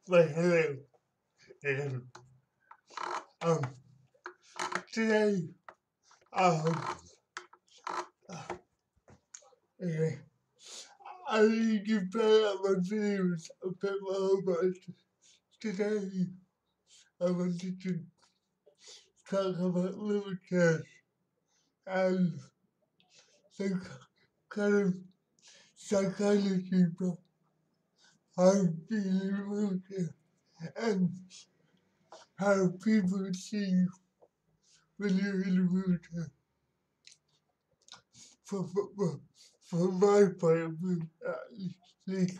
Well, hello again. Um, today, um, okay, I need to play out my videos a bit more, but today I wanted to talk about wheelchairs and the kind of psychology behind being in a wheelchair and how people see you when you're in a wheelchair. For, for, for, from my point of view, at least.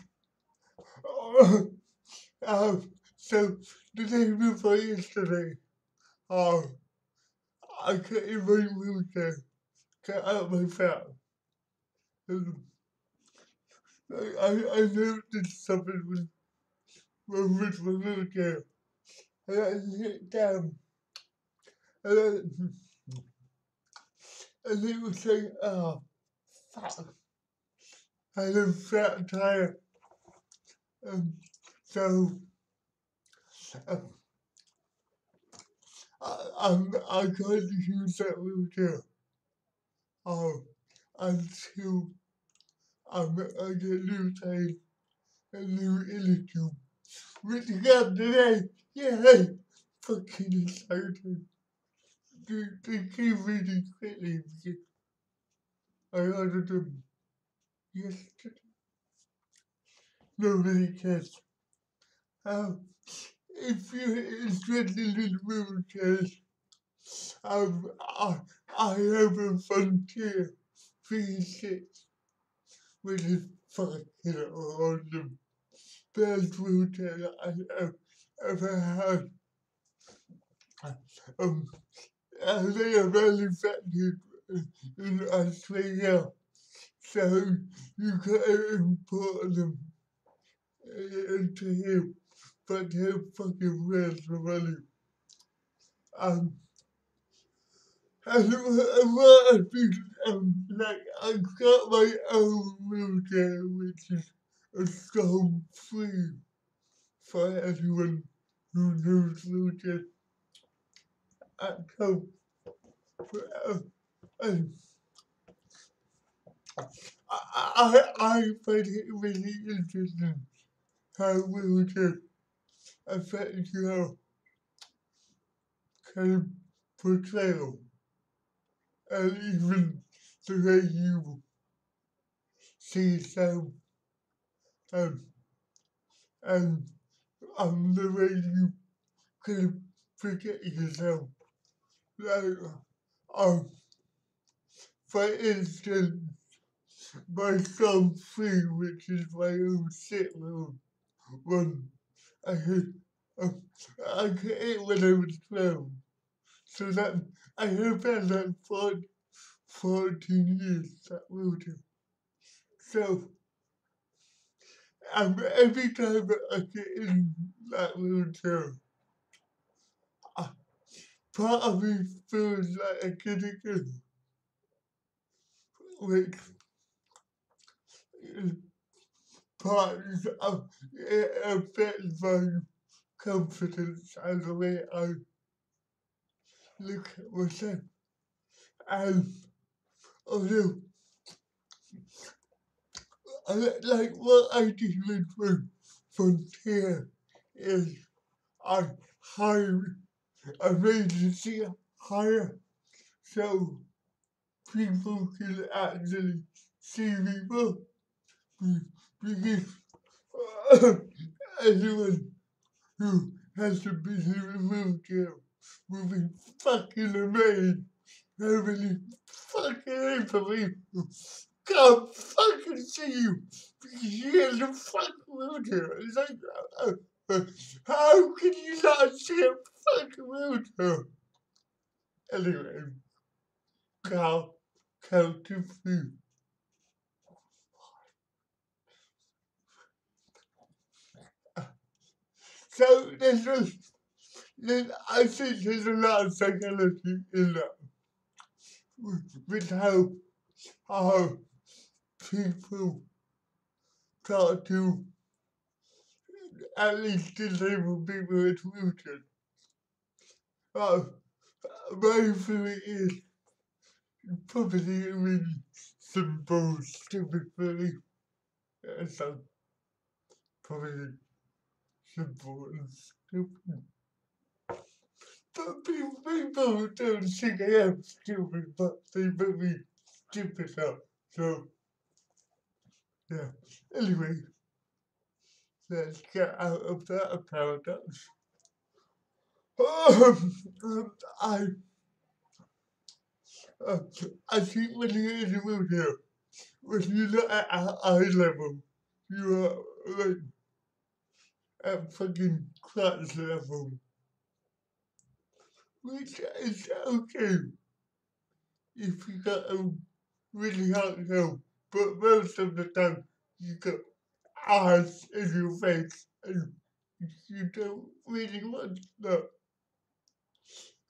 So the day before yesterday, uh, I got in my wheelchair, got out my fat. And I noticed something was wrong with my wheelchair. And I hit down. And, and it was saying, oh, fuck. I had a fat tire. And so um, I can't use that wheelchair until I get new tape and new energy. With the gun today, yeah, fucking excited. They came really quickly because I ordered them yesterday. Nobody cares. Um, if you're interested in wheelchairs, I, I have a Frontier 36, which is fucking awesome. Best wheelchair I have ever had. Um, and they are manufactured in Australia, so you can import them into here, but they're fucking worth the money. Um, and what I've been, like, I've got my own wheelchair, which is a storm free for anyone who knows wheelchairs at home. And I find it really interesting how wheelchairs affect your kind of portrayal and even the way you see yourself um, and the way you kind of forget yourself. Like, um, for instance, my Psalm 3, which is my own sit-room one, I had, um, I got it when I was 12. So that I have had that for 14 years, that wheelchair. So every time I get in that wheelchair, uh, part of me feels like a kid again, which is part of it affects my confidence and the way I look at myself. And although, like what I did with my frontier is I hired a agency higher so people can actually see people because anyone who has to be in a wheelchair will be fucking amazed how many fucking people can't fucking see you because you're in a fucking wheelchair. It's like, uh, how can you not see a fucking wheelchair? Anyway, cow to food. So I think there's a lot of psychology in that with how people try to at least disabled people in wheelchairs. Uh, my theory is probably a really simple, stupid theory. So probably simple and stupid. But people don't think I am stupid, but they make me stupid up. So, yeah. Anyway, let's get out of that paradox. I, uh, I think when you're in the wheelchair, when you look at eye level, you are like at fucking class level, which is okay if you got a really hard help, but most of the time you got eyes in your face and you don't really want that.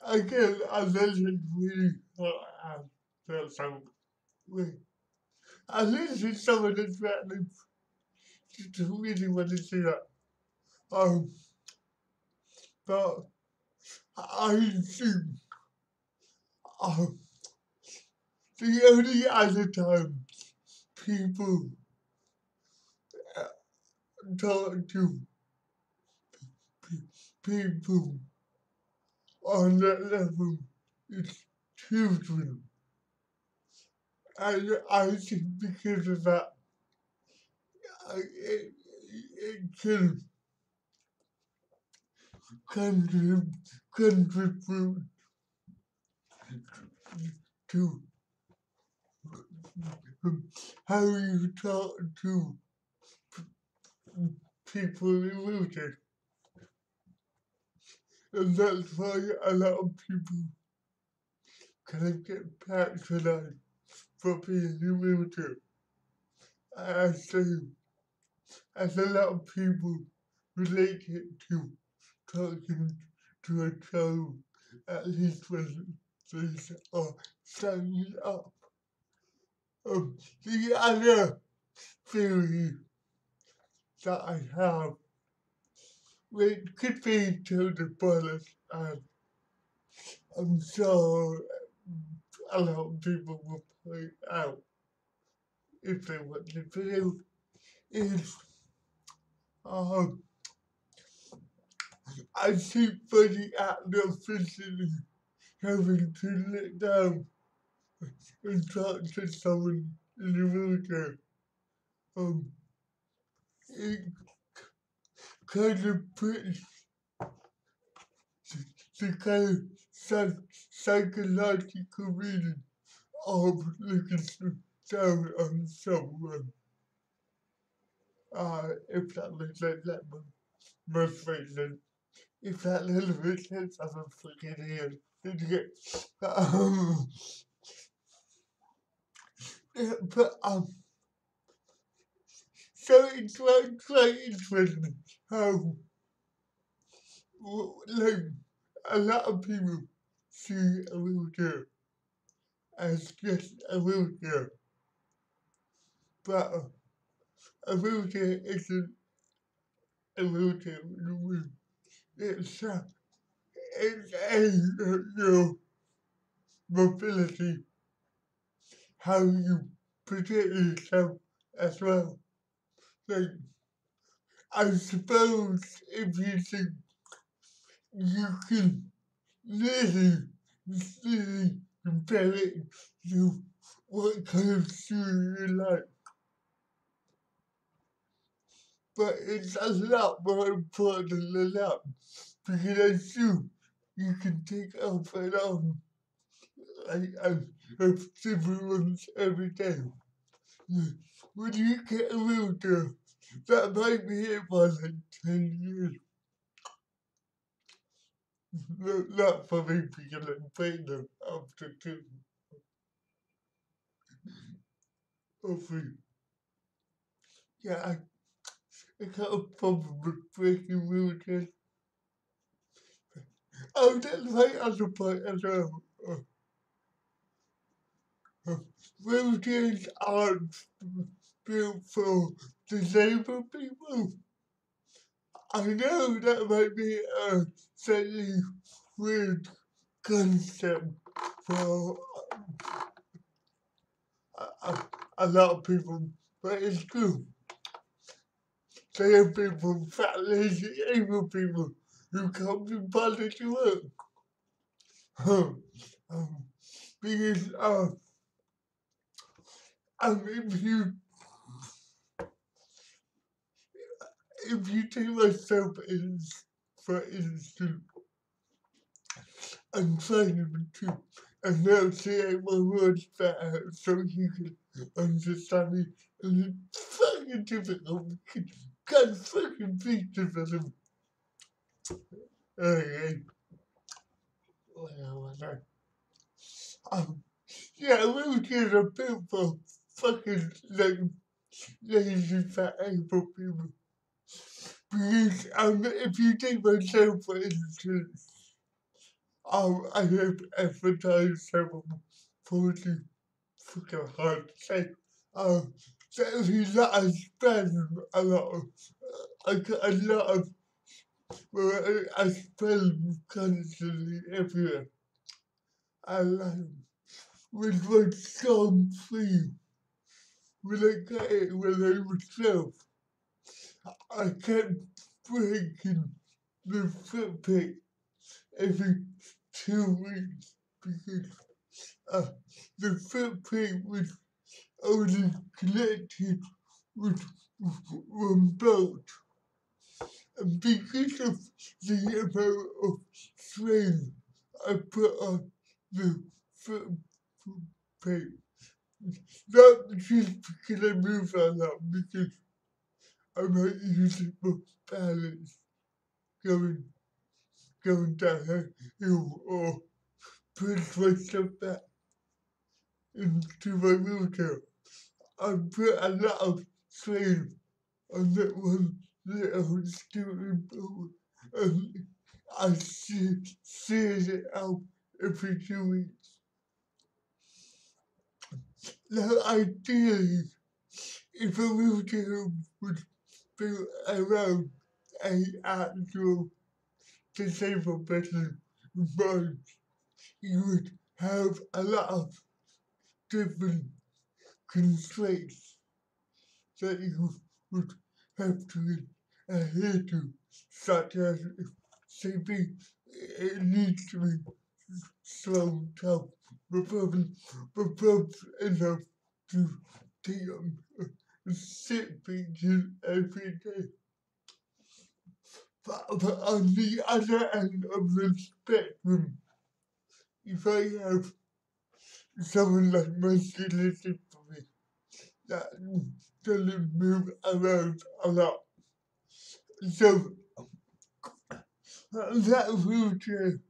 Again, I listen really hard. That sounds weird. I listen to some of the threatening to really want to see that. Um, but I think um, the only other time people uh, talk to people on that level is children. And I think because of that, it can contribute, contribute to how you talk to people in wheelchairs. And that's why a lot of people can get patronized for being in a wheelchair. I say, as a lot of people relate it to talking to a child, at least when they are standing up. The other theory that I have, which could be totally bollocks, and I'm sure a lot of people will point out if they want to do, is um, I see funny actor physically having to let down and talk to someone in a wheelchair. Um, it kind of puts the kind of psychological meaning of looking down on someone. If that makes sense, that must make sense. If that doesn't make sense, I'm a fucking idiot. Um, yeah, but so it's quite interesting how like a lot of people see a wheelchair as just a wheelchair, but a wheelchair isn't a wheelchair. It's a, it's your mobility, how you protect yourself as well. Like, I suppose if you think you can really, really compare it to what kind of shoe you like, but it's a lot more important than that because a shoe you can take off and on like have different ones every day. When you get a wheelchair, that might be it for like 10 years. Not for me because I'm pregnant after two or three. Yeah, I got a problem with breaking wheelchairs. Oh, that's my other point as well. Uh, uh, Wheelchairs aren't built for disabled people. I know that might be a slightly weird concept for a lot of people, but it's true. There are people, fat, lazy, able people who can't be bothered to work. um, because if you take myself for instance, I'm trying to be true enunciate my words better so you can understand me. And it's fucking difficult because can't fucking speak to them. Okay, where was I? Um, yeah, wheelchairs are built for fucking like lazy fat able people. Because if you take myself for instance, I have advertised several 40 fucking hard to say. That means that I spend a lot of, I got a lot of, well, I spend constantly everywhere. And with my song free, when I got it when I was 12, I kept breaking the footprint every 2 weeks because uh, the footprint was only connected with one boat. And because of the amount of strain I put on the footprint, not just because I move a lot, because I might use it for balance going down a hill or push myself back into my wheelchair. I put a lot of strain on that one little stupid boat, and I see it out every 2 weeks. Now, ideally, if a wheelchair was built around a actual disabled person body, you would have a lot of different constraints that you would have to adhere to, such as CP, it needs to be slowed down, but probably enough to take on 6 features every day. But on the other end of the spectrum, if I have someone like muscular dystrophy that doesn't move around a lot, so that wheelchair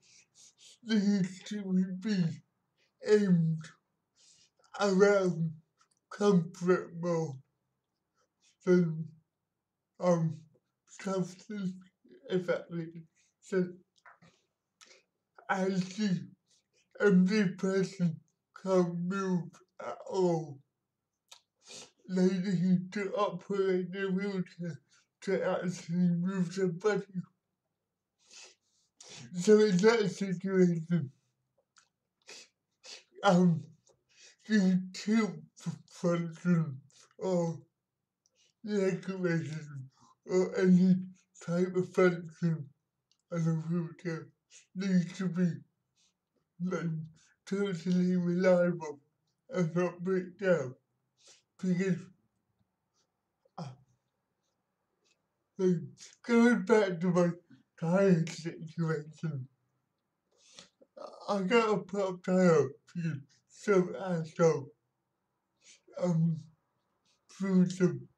needs to be aimed around comfort more than substance, if that makes sense. As the empty person can't move at all, they need to operate their wheelchair to actually move their body. So in that situation, the tube function or regulation or any type of function on a wheelchair needs to be like totally reliable and not break down because uh, like, going back to my tire situation, I got a pop tire because some asshole threw some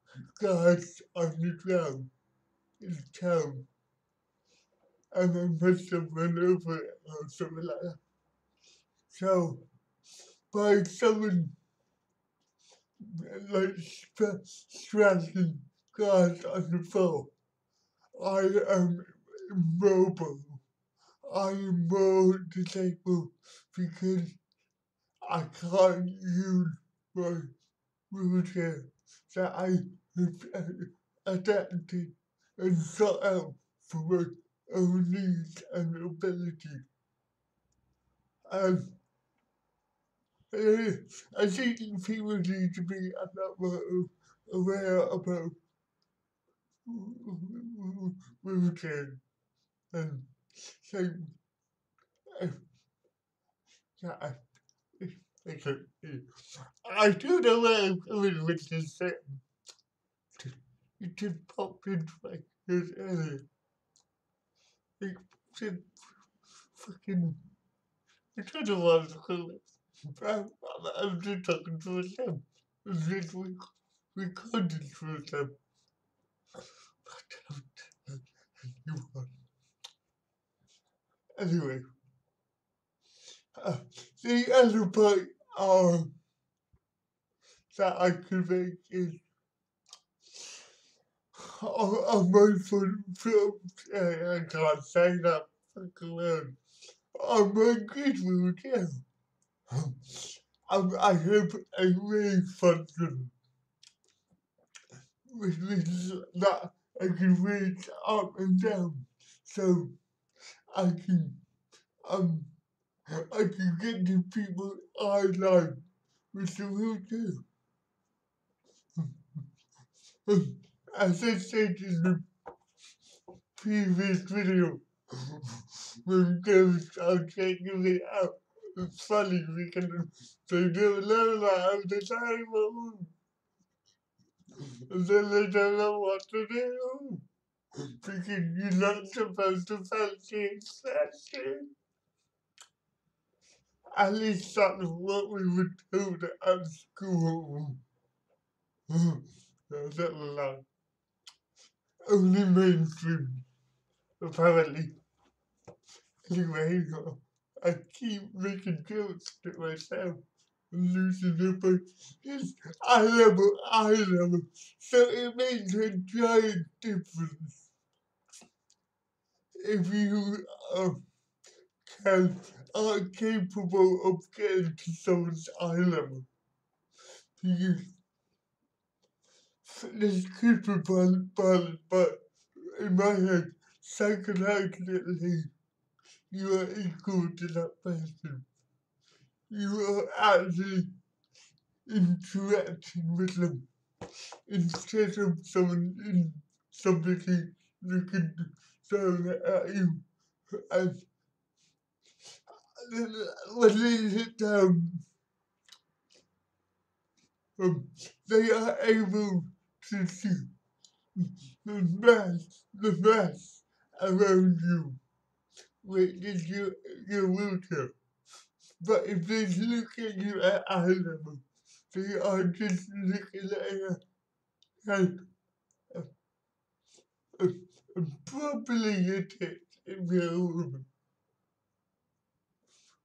guys on the ground in town and I must have run over it or something like that. So by someone like striking guys on the floor, I am immobile. I am more disabled because I can't use my wheelchair that I have adapted and sought out for my own needs and ability. Um, I think people need to be a lot more aware about routine and so I, I, I do know where I'm going with this. It just popped into my head earlier. It said fucking. I don't know what I'm calling. I'm just talking to myself. And then we recorded for myself. You want. Anyway, uh, the other point that I could make is on my phone films. I can't say that fucking word. On my Goodwill channel. I have a ray function, which means that I can reach up and down. So I can um I can get to people I like with the wheelchair. As I said in the previous video, when girls are checking it out, it's funny because they don't know that I'm the time, and then they don't know what to do. Because you're not supposed to fancy expression. At least that's what we were told at school. That's a lie. Only mainstream, apparently. Anyway, I keep making jokes to myself and losing the point. Yes, I level. So it makes a giant difference if you can, are capable of getting to someone's eye level. Because fitness could be balanced, but in my head, psychologically, you are equal to that person. You are actually interacting with them instead of somebody looking down at you. And when they sit down, they are able to see the mass around you, which is your wheelchair. But if they look at you at eye level, they are just looking at your head and probably hit it if you're a woman.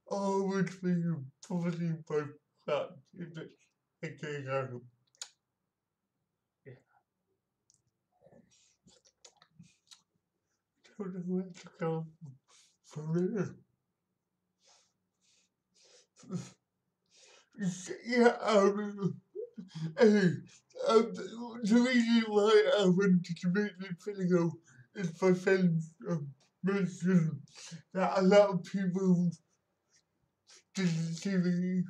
Or would be probably both that if it's a gay guy. Yeah. Don't know where to go from here. Yeah, hey, the reason why I wanted to make this video is my friends mentioned that a lot of people didn't see me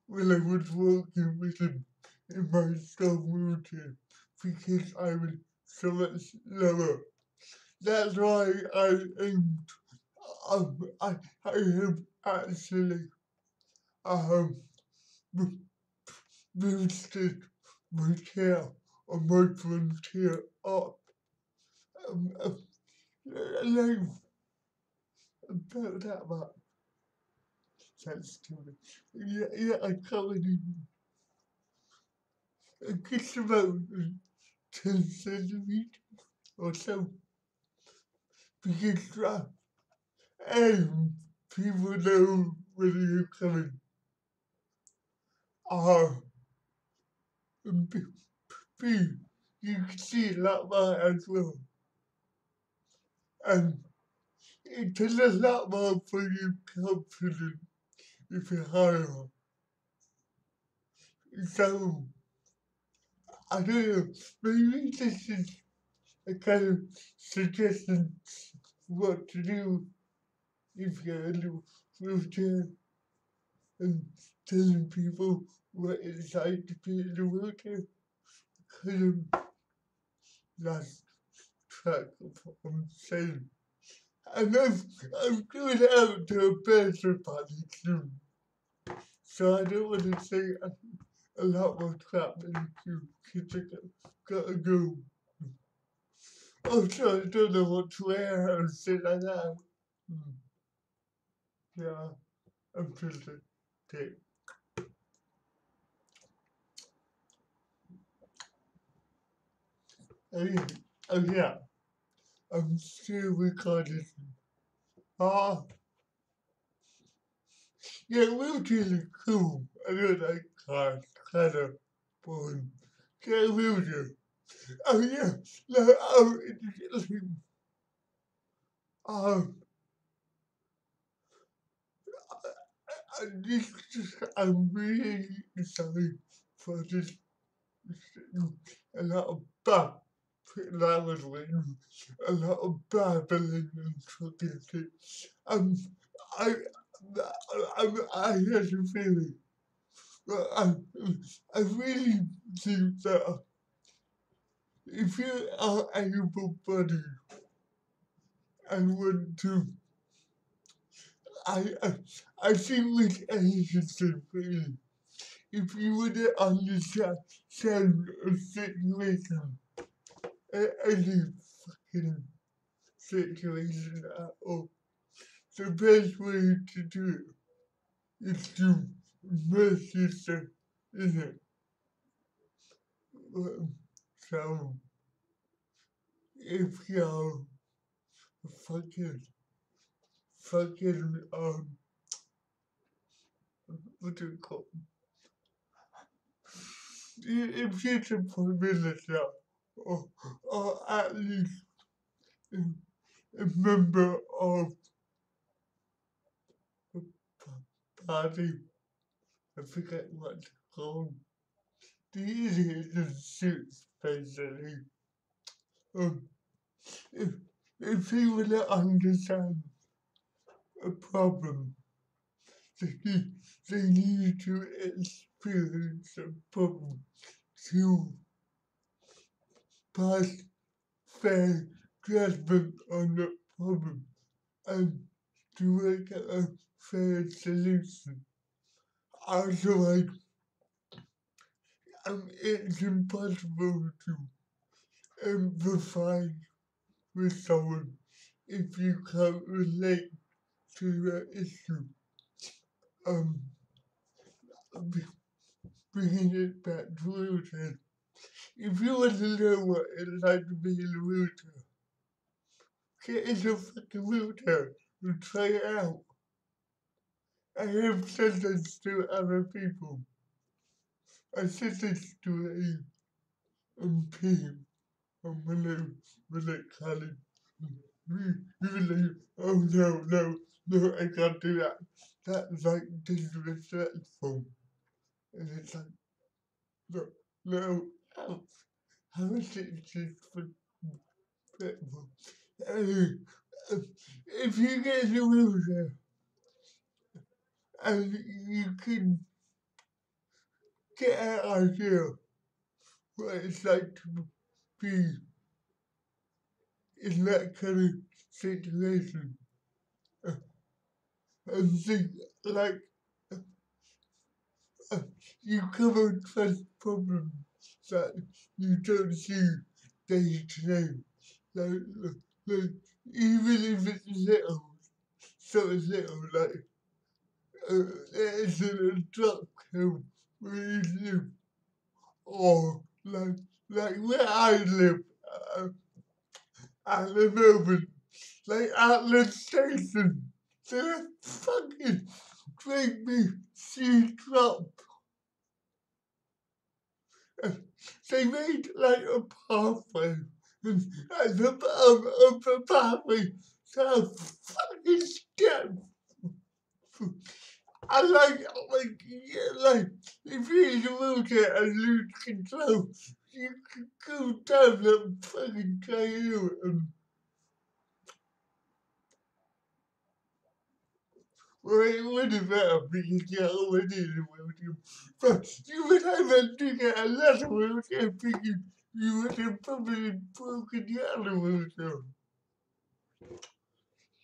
when I was walking with them in my strong wheelchair because I was so much lower. That's why I have actually um, boosted my chair or my frontier up. Um, like about that much sensitivity. Yeah, I covered in just about 10 centimeters or so because people know when you're coming. Uh, B, B, you can see a lot more as well. And it takes a lot more for you confident if you're higher. So, I don't know, maybe this is a kind of suggesting what to do if you're in a wheelchair and telling people what it's like to be in a wheelchair. Kind of lost track of what I'm saying. And I'm doing it out to a birthday party soon. So I don't want to say a lot more crap in you kids are gotta go. Also, I don't know what to wear or shit like that. Hmm. Yeah, I'm just a dick. Anyway, oh yeah, I'm still recording. Ah, yeah, wheelchairs are cool. I don't like cars, kind of boring. Get a wheelchair. Oh yeah, no, um, I'm really sorry for this. A lot of bad language, a lot of babbling and talking shit. Um, I, I had a feeling. I, I really think that if you are able-bodied and want to, I, I, I think with anything really, if you would understand a situation, any fucking situation at all, the best way to do it is to immerse yourself in it. So, if you're fucking, what do you call it? If you're a prime minister, or, or at least a member of a party, I forget what it's called. The idiot just shoots, basically. Um, if, if you would understand a problem, they, they need to experience a problem to pass fair judgment on the problem and to work out a fair solution. Otherwise, it's impossible to empathize with someone if you can't relate to the issue. Um, bringing it back to wheelchair. If you want to know what it's like to be in a wheelchair, get in a fucking wheelchair and try it out. I have said this to other people. I said this to a MP on Malay College. He was like, oh no, I can't do that. That's like disrespectful. And it's like, no, no, how is it disrespectful? Anyway, if you get in a wheelchair and you can get an idea what it's like to be in that kind of situation, and think like uh, you come across problems that you don't see day to day. Like even if it's little, so little, like it's in a drop hill where you live, or like where I live uh, at the moment, like at the station, they fucking make me see drop. They made like a pathway, and at the bottom of the pathway, there are fucking steps. I like, yeah, like, if you're in a wheelchair and lose control, you can go down that fucking trail and what about because you're already in the wheelchair? But you would have had to get another wheelchair because you would have probably broken the other wheelchair.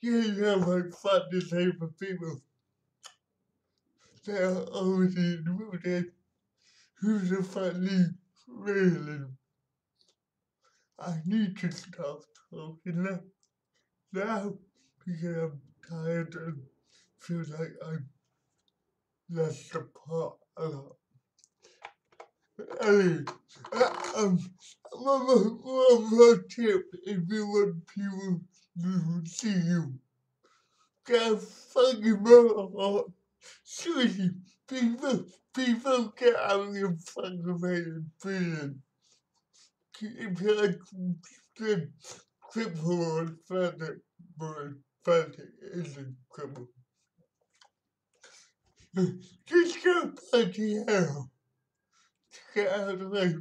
You know how fun to say for people that are already in the wheelchair who's a funny feeling. I need to stop talking now because I'm tired and feel like I'm less apart a lot. Anyway, um, one more tip if you want people to see you. Get a fucking mouth. Seriously, people get out of your fucking way and brilliant. If you're like good cripple or pathetic, but pathetic isn't cripple. Just go bloody hell. Get out of the way.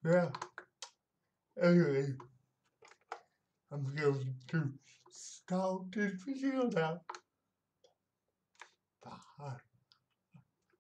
Yeah. Anyway, I'm going to stop this video now. Bye.